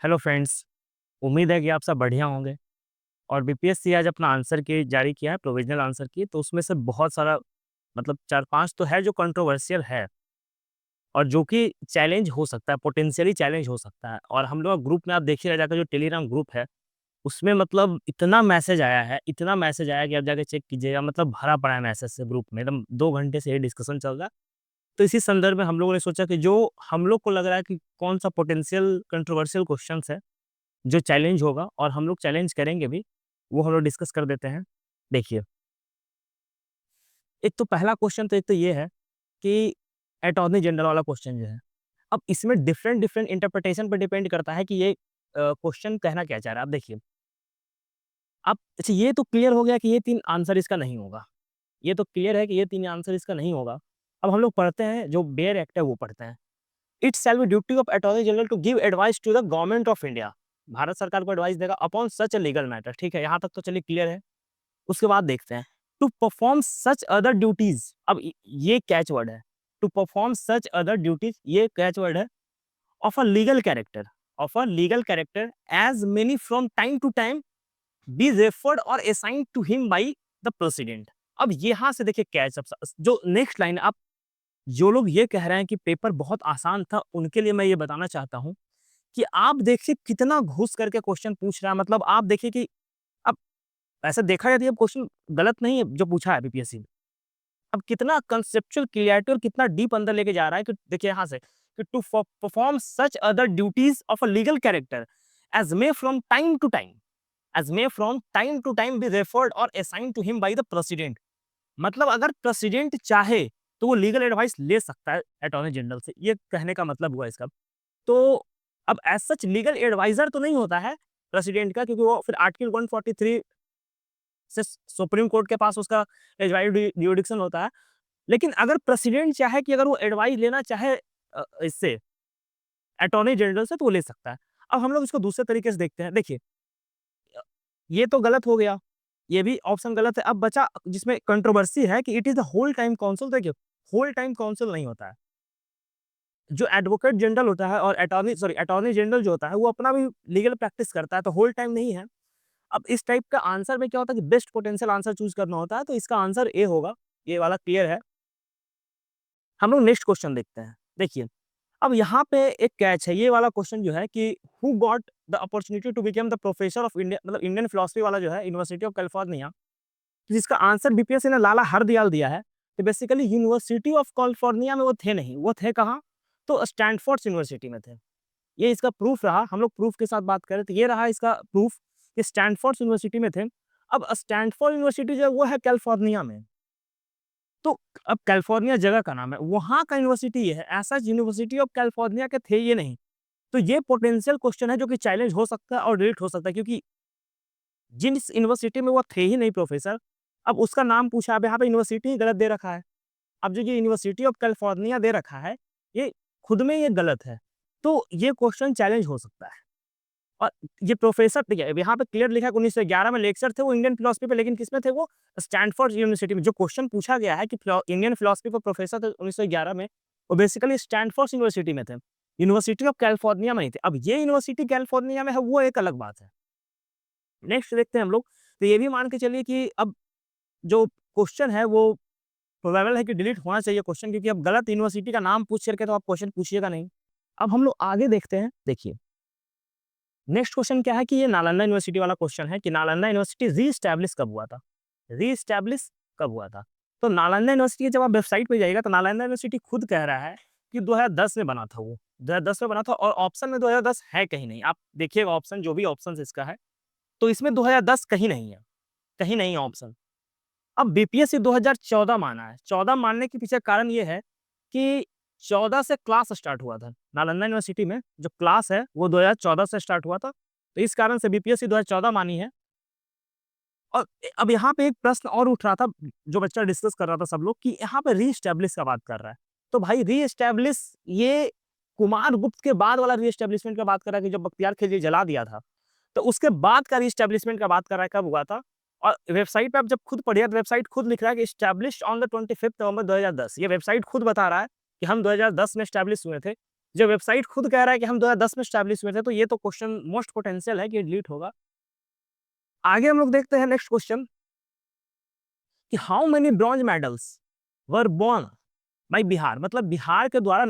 Hello friends, उम्मीद है कि आप सब बढ़िया होंगे। और बीपीएससी आज अपना आंसर की जारी किया है, प्रोविजनल आंसर की। तो उसमें से बहुत सारा मतलब 4-5 तो है जो कंट्रोवर्शियल है और जो कि चैलेंज हो सकता है, पोटेंशियली चैलेंज हो सकता है। और हम लोग ग्रुप में आप देखिए जाकर, जो टेलीग्राम ग्रुप है, उसमें मतलब इतना मैसेज आया है, इतना मैसेज आया है कि आप जाके चेक कीजिएगा। मतलब भरा पड़ा है मैसेज से ग्रुप में, एकदम 2 घंटे से ये डिस्कशन चल रहा है। तो इसी संदर्भ में हम लोगों ने सोचा कि जो हम लोग को लग रहा है कि कौन-सा पोटेंशियल कंट्रोवर्शियल क्वेश्चन्स है, जो चैलेंज होगा और हम लोग चैलेंज करेंगे भी, वो हम लोग डिस्कस कर देते हैं। देखिए, एक तो पहला क्वेश्चन तो एक तो ये है कि अटॉर्नी जनरल वाला क्वेश्चन जो है, अब इसमें डिफरेंट इंटरप्रिटेशन पे डिपेंड करता है कि ये क्वेश्चन कहना क्या चाह रहा है। अब देखिए, अब अच्छा ये तो क्लियर हो गया कि ये 3 आंसर इसका नहीं होगा। ये तो क्लियर है कि ये 3 आंसर इसका नहीं होगा। अब हम लोग पढ़ते हैं, जो बेयर एक्ट है वो पढ़ते हैं। It shall be duty of attorney general to give advice to the government of India. Bharat सरकार को एडवाइस देगा upon such a legal matter. ठीक है, यहाँ तक तो चलिए क्लियर है। उसके बाद देखते हैं, to perform such other duties. अब ये कैच वर्ड है, to perform such other duties, ये कैच वर्ड है। Of a legal character, of a legal character, as many from time to time be referred or assigned to him by the president. अब यहाँ से देखिए catch, अब जो next line, आप जो लोग ये कह रहे हैं कि पेपर बहुत आसान था, उनके लिए मैं ये बताना चाहता हूँ कि आप देखिए कितना घुस करके क्वेश्चन पूछ रहा है। मतलब आप देखिए कि अब ऐसा देखा जाए तो ये क्वेश्चन गलत नहीं है जो पूछा है बीपीएससी ने। अब कितना कंसेप्चुअल क्लियरिटी और कितना डीप अंदर लेके जा रहा है कि देखिए यहाँ से कि to perform such other duties of a legal character as may from time to time, as may from time to time be referred or assigned to him by the president. मतलब अगर प्रेसिडेंट चाहे तो वो legal advice ले सकता है attorney general से, ये कहने का मतलब हुआ इसका। तो अब एज सच लीगल एडवाइजर तो नहीं होता है प्रेसिडेंट का, क्योंकि वो फिर आर्टिकल 143 से सुप्रीम कोर्ट के पास उसका जुरिडिक्शन होता है। लेकिन अगर प्रेसिडेंट चाहे कि अगर वो एडवाइस लेना चाहे इससे अटॉर्नी जनरल से, तो वो ले सकता है। अब हम लोग इसको दूसरे तरीके से देखते हैं। देखिए, ये तो गलत हो गया, ये भी ऑप्शन गलत है। अब बचा जिसमें कंट्रोवर्सी है कि it is the whole time counsel. देखिए, होल टाइम काउंसिल नहीं होता है। जो एडवोकेट जनरल होता है और अटॉर्नी जनरल जो होता है, वो अपना भी लीगल प्रैक्टिस करता है, तो होल टाइम नहीं है। अब इस टाइप का आंसर में क्या होता है कि बेस्ट पोटेंशियल आंसर चूज़ करना होता है, तो इसका आंसर ए होगा। ये वाला क्लियर है। हम लोग नेक्स्ट क्वेश्चन देखते हैं। देखिए, अब यहाँ पे एक कैच है, ये वाला क्वेश्चन जो है कि who got the opportunity to become the professor of India, मतलब इंडियन फिलॉसफी वाला जो है, यूनिवर्सिटी ऑफ कैलिफोर्निया, जिसका आंसर बीपीएससी ने लाला हरदयाल दिया है। तो बेसिकली यूनिवर्सिटी ऑफ कैलिफोर्निया में वो थे नहीं, वो थे कहाँ? तो स्टैनफोर्ड यूनिवर्सिटी में थे। ये इसका प्रूफ रहा। हम लोग प्रूफ के साथ बात करें तो ये रहा इसका प्रूफ कि स्टैनफोर्ड यूनिवर्सिटी में थे। अब स्टैनफोर्ड यूनिवर्सिटी जो है वो है कैलिफोर्निया में। तो अब कैलिफोर्निया जगह का नाम है, वहाँ का यूनिवर्सिटी ये है। ऐसा यूनिवर्सिटी ऑफ कैलिफोर्निया के थे ये नहीं। तो ये पोटेंशियल क्वेश्चन है जो कि चैलेंज हो सकता है और डिलीट हो सकता है, क्योंकि जिस यूनिवर्सिटी में वो थे ही नहीं प्रोफेसर, अब उसका नाम पूछा। अब यहाँ पे यूनिवर्सिटी ही गलत दे रखा है। अब जो ये यूनिवर्सिटी ऑफ कैलिफोर्निया दे रखा है, ये खुद में ये गलत है। तो ये क्वेश्चन चैलेंज हो सकता है। और ये प्रोफेसर देखिए, अब यहाँ पे क्लियर लिखा है 1911 में लेक्चर थे वो इंडियन फिलॉसफी पे, लेकिन किसमें थे वो? स्टैनफोर्ड यूनिवर्सिटी में। जो क्वेश्चन पूछा गया है कि इंडियन फिलॉसफी पर प्रोफेसर थे 1911 में, वो बेसिकली स्टैनफोर्ड यूनिवर्सिटी में थे। यूनिवर्सिटी ऑफ कैलिफोर्निया में नहीं थे। अब ये यूनिवर्सिटी कैलिफोर्निया में है, वो एक अलग बात है। नेक्स्ट देखते हैं हम लोग। तो ये भी मान के चलिए कि अब जो क्वेश्चन है वो प्रोबेबल है कि डिलीट होना चाहिए क्वेश्चन, क्योंकि अब गलत यूनिवर्सिटी का नाम पूछ करके तो आप क्वेश्चन पूछिएगा नहीं। अब हम लोग आगे देखते हैं। देखिए, नेक्स्ट क्वेश्चन क्या है कि ये नालंदा यूनिवर्सिटी वाला क्वेश्चन है कि नालंदा यूनिवर्सिटी रीएस्टैब्लिश कब हुआ था? रीएस्टैब्लिश कब हुआ था? तो नालंदा यूनिवर्सिटी की जब आप वेबसाइट पे जाइएगा तो नालंदा यूनिवर्सिटी खुद कह रहा है कि 2010 में बना था वो। 2010 में बना था और ऑप्शन में 2010 है कहीं नहीं। आप देखिएगा ऑप्शन, जो भी ऑप्शन इसका है, तो इसमें 2010 कहीं नहीं है, कहीं नहीं है ऑप्शन। अब बीपीएससी 2014 माना है। 14 मानने के पीछे कारण ये है कि 14 से क्लास स्टार्ट हुआ था। नालंदा यूनिवर्सिटी में जो क्लास है वो 2014 से स्टार्ट हुआ था। तो इस कारण से बीपीएससी 2014 मानी है। और अब यहाँ पे एक प्रश्न और उठ रहा था, जो बच्चा डिस्कस कर रहा था सब लोग, कि यहाँ पे रीएस्टैब्लिश का बात कर रहा है। तो भाई रीएस्टैब्लिश ये कुमार गुप्त के बाद वाला रीएस्टैब्लिशमेंट का बात कर रहा है कि जब बख्तियार खिलजी जला दिया था, तो उसके बाद का रीएस्टैब्लिशमेंट का बात कर रहा है, कब हुआ था। और वेबसाइट पे आप जब खुद पढ़िए तो वेबसाइट खुद लिख रहा है कि एस्टैब्लिश्ड ऑन द 25 नवंबर 2010। ये वेबसाइट खुद बता रहा है कि हम 2010 में एस्टैब्लिश हुए थे। जो वेबसाइट खुद कह रहा है कि हम 2010 में एस्टैब्लिश हुए थे, तो ये तो क्वेश्चन मोस्ट पोटेंशियल है कि डिलीट होगा। आगे हम लोग देखते हैं नेक्स्ट क्वेश्चन कि how many bronze medals were won by Bihar, मतलब बिहार के द्वारा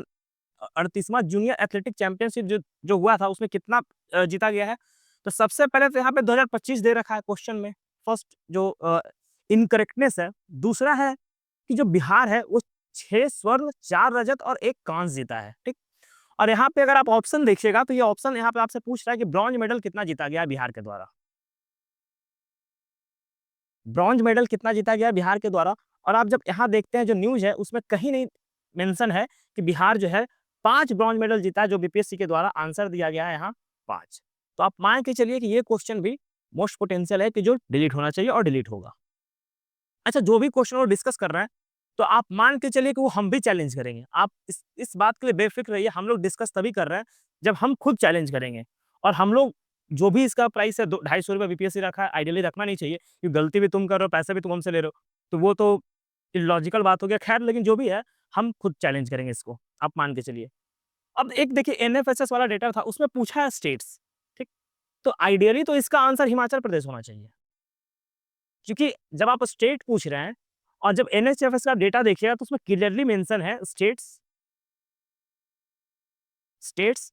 38वां जूनियर एथलेटिक चैंपियनशिप जो जो हुआ था उसमें कितना जीता गया है। तो सबसे पहले तो यहाँ पे 2025 दे रखा है क्वेश्चन में, फर्स्ट जो इनकरेक्टनेस है। दूसरा है कि जो बिहार है वो 6 स्वर्ण, 4 रजत और 1 कांस्य जीता है, ठीक। और यहाँ पे अगर आप ऑप्शन देखिएगा तो ये ऑप्शन यहाँ पे आपसे पूछ रहा है कि ब्रॉन्ज मेडल कितना जीता गया है बिहार के द्वारा। ब्रॉन्ज मेडल कितना जीता गया है बिहार के द्वारा, और आप जब यहाँ देखते हैं जो न्यूज़ है उसमें कहीं नहीं मेंशन है कि बिहार जो है 5 ब्रॉन्ज मेडल जीता है, जो बीपीएससी के द्वारा आंसर दिया गया है यहाँ 5। तो आप मान के चलिए कि ये क्वेश्चन भी मोस्ट पोटेंशियल है कि जो डिलीट होना चाहिए और डिलीट होगा। अच्छा, जो भी क्वेश्चन वो डिस्कस कर रहे हैं, तो आप मान के चलिए कि वो हम भी चैलेंज करेंगे। आप इस बात के लिए बेफ़िक्र रहिए, हम लोग डिस्कस तभी कर रहे हैं, जब हम खुद चैलेंज करेंगे। और हम लोग जो भी इसका प्राइस है दो ₹250 बीपीएससी रखा है, आइडियली रखना नहीं चाहिए, क्योंकि गलती भी तुम कर रहे हो, पैसे भी तुम हमसे ले रहे हो, तो वो तो इलॉजिकल बात हो गया। ख़ैर, लेकिन जो भी है, हम खुद चैलेंज करेंगे इसको, आप मान के चलिए। अब एक देखिए एनएफएसएस वाला डेटा था, उसमें पूछा है स्टेट्स, ठीक? तो आइडियली तो इसका आंसर हिमाचल प्रदेश होना चाहिए। क्योंकि जब आप स्टेट पूछ रहे हैं और जब एनएचएफएस का डेटा देखिएगा तो उसमें क्लियरली मेंशन है स्टेट्स स्टेट्स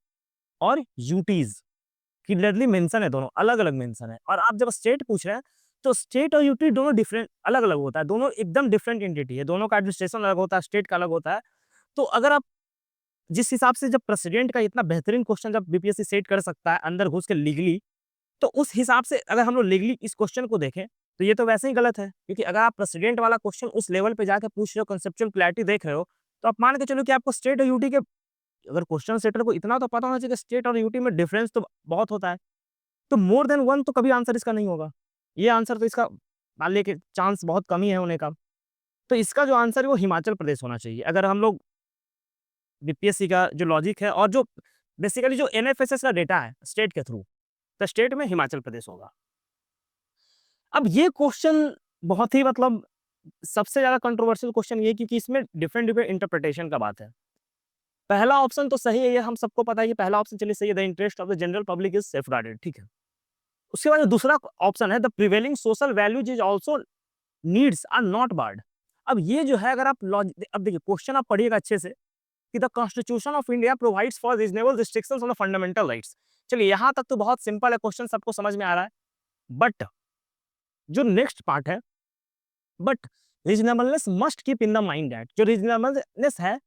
और यूटीज़, क्लियरली मेंशन है, दोनों अलग-अलग मेंशन है। और आप जब स्टेट पूछ रहे हैं तो स्टेट और यूटी दोनों डिफरेंट अलग-अलग होता है, दोनों एकदम डिफरेंट एंटिटी है, दोनों का एडमिनिस्ट्रेशन अलग होता है, स्टेट का अलग होता है। तो अगर आप जिस हिसाब से जब प्रेसिडेंट का इतना बेहतरीन क्वेश्चन जब बीपीएससी सेट कर सकता है अंदर घुस के लीगली, तो उस हिसाब से अगर हम लोग लीगली इस क्वेश्चन को देखें, तो ये तो वैसे ही गलत है। क्योंकि अगर आप प्रेसिडेंट वाला क्वेश्चन उस लेवल पे जाके पूछ रहे हो, कांसेप्चुअल क्लैरिटी देख रहे हो, तो आप मान के चलो कि आपको स्टेट और यूटी के अगर क्वेश्चन सेटर को इतना तो पता होना चाहिए कि स्टेट और यूटी में डिफरेंस तो बहुत होता है। तो मोर देन 1 तो कभी आंसर इसका नहीं होगा। ये आंसर तो इसका मान लिया कि चांस बहुत कम ही है होने का। तो इसका जो आंसर है वो हिमाचल प्रदेश होना चाहिए। अगर हम लोग बीपीएससी का जो लॉजिक है और जो बेसिकली जो एनएफएसएस का डेटा है स्टेट के थ्रू, तो स्टेट में हिमाचल प्रदेश होगा। अब ये क्वेश्चन बहुत ही मतलब सबसे ज़्यादा कंट्रोवर्शियल क्वेश्चन ये है क्योंकि इसमें डिफरेंट डिफरेंट इंटरप्रिटेशन का बात है। पहला ऑप्शन तो सही है, ये हम सबको पता है कि पहला ऑप्शन चलिए सही है, the interest of the general public is safeguarded, ठीक है। उसके बाद जो दूसरा ऑप्शन है the prevailing social values is also needs are not barred. अब ये जो है अगर आप अब देखिए क्वेश्चन आप पढ़िएगा अच्छे से कि the constitution of India provides for reasonable restrictions on the fundamental rights. चलिए यहाँ तक तो बहुत सिंपल है, क्वेश्चन सबको समझ में आ रहा है। बट जो नेक्स्ट पार्ट है, but reasonableness must keep in the mind that जो रीजनेबलनेस है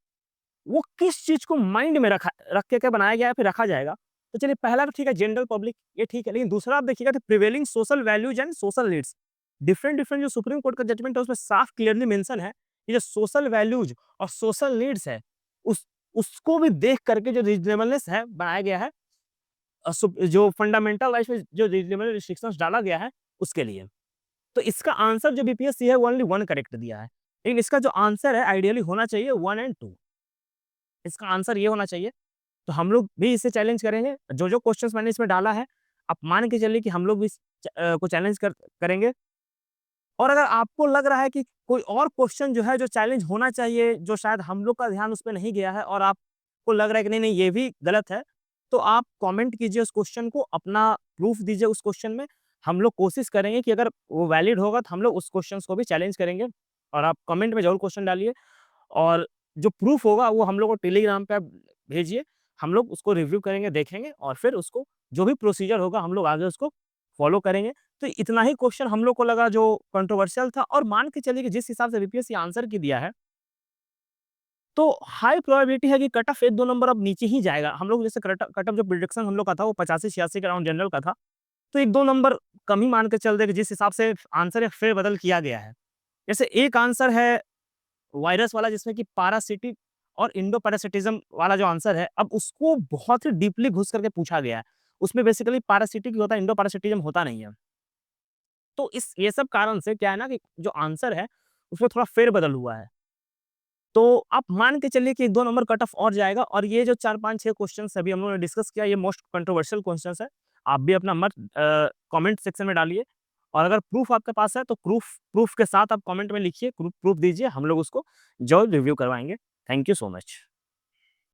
वो किस चीज को माइंड में रख के क्या बनाया गया है फिर रखा जाएगा। तो चलिए पहला तो ठीक है जनरल पब्लिक, ये ठीक है, लेकिन दूसरा आप देखिएगा तो prevailing social values and social needs. Different different जो सुप्रीम कोर्ट का जजमेंट है उसमें साफ क्लियरली मेंशन है कि जो सोशल वैल्यूज और सोशल नीड्स है उस उसको भी देख करके जो रीजनेबलनेस है बनाया गया है। जो फंडामेंटल राइट्स में जो रीजनेबल रिस्ट्रिक्शंस डाला गया है उसके लिए। तो इसका आंसर जो बीपीएससी है वो ओनली 1 करेक्ट दिया है। लेकिन इसका जो आंसर है आइडियली होना चाहिए 1 एंड 2। इसका आंसर ये होना चाहिए। तो हम लोग भी इसे चैलेंज करेंगे। जो क्वेश्चंस मैंने इसमें डाला है, आप मान के चलिए कि हम लोग भी को चैलेंज करेंगे। और अगर आपको लग रहा है कि कोई और क्वेश्चन जो है जो चैलेंज होना चाहिए, जो शायद हम लोग का ध्यान उस पे नहीं गया है और आपको लग रहा है कि नहीं, नहीं ये भी गलत है, तो आप कमेंट कीजिए उस क्वेश्चन को, अपना प्रूफ दीजिए उस क्वेश्चन में। हम लोग कोशिश करेंगे कि अगर वो वैलिड होगा तो हम लोग उस क्वेश्चंस को भी चैलेंज करेंगे। और आप कमेंट में ज़रूर क्वेश्चन डालिए और जो प्रूफ होगा वो हम लोग को टेलीग्राम पे आप भेजिए। हम लोग उसको रिव्यू करेंगे, देखेंगे और फिर उसको जो भी प्रोसीजर होगा हम लोग आगे उसको फॉलो करेंगे। तो इतना ही क्वेश्चन हम लोग को लगा जो कंट्रोवर्शियल था और मान के चलिए कि जिस हिसाब से बीपीएससी आंसर की दिया है, तो हाई प्रोबेबिलिटी है कि कट ऑफ 1-2 नंबर अब नीचे ही जाएगा। हम लोग जैसे कट ऑफ जो प्रेडिक्शन हम लोग का था वो 85-86 के अराउंड जनरल का था। तो 1-2 नंबर कम ही मान के चल देगा जिस हिसाब से आंसर एक फेर-बदल किया गया है। जैसे एक आंसर है वायरस वाला जिसमें कि पैरासिटिक और इंडो पैरासिटिज्म वाला जो आंसर है, अब उसको बहुत ही डीपली घुस करके पूछा गया है। उसमें बेसिकली पैरासिटिक ही होता है, इंडो पैरासिटिज्म होता नहीं है। तो इस ये सब कारण से क्या है ना कि जो आंसर है, उसमें थोड़ा फेर-बदल हुआ है। तो आप मान के चलिए कि 1-2 नंबर कट ऑफ और जाएगा और ये जो 4, 5, 6 क्वेश्चन्स अभी हम लोगों ने डिस्कस किया, ये मोस्ट कंट्रोवर्शियल क्वेश्चन्स है। आप भी अपना मत कमेंट सेक्शन में डालिए और अगर प्रूफ आपके पास है तो प्रूफ प्रूफ के साथ आप कमेंट में लिखिए, प्रूफ दीजिए, हम लोग उसको ज़रूर रिव्यू करवाएँगे। Thank you so much.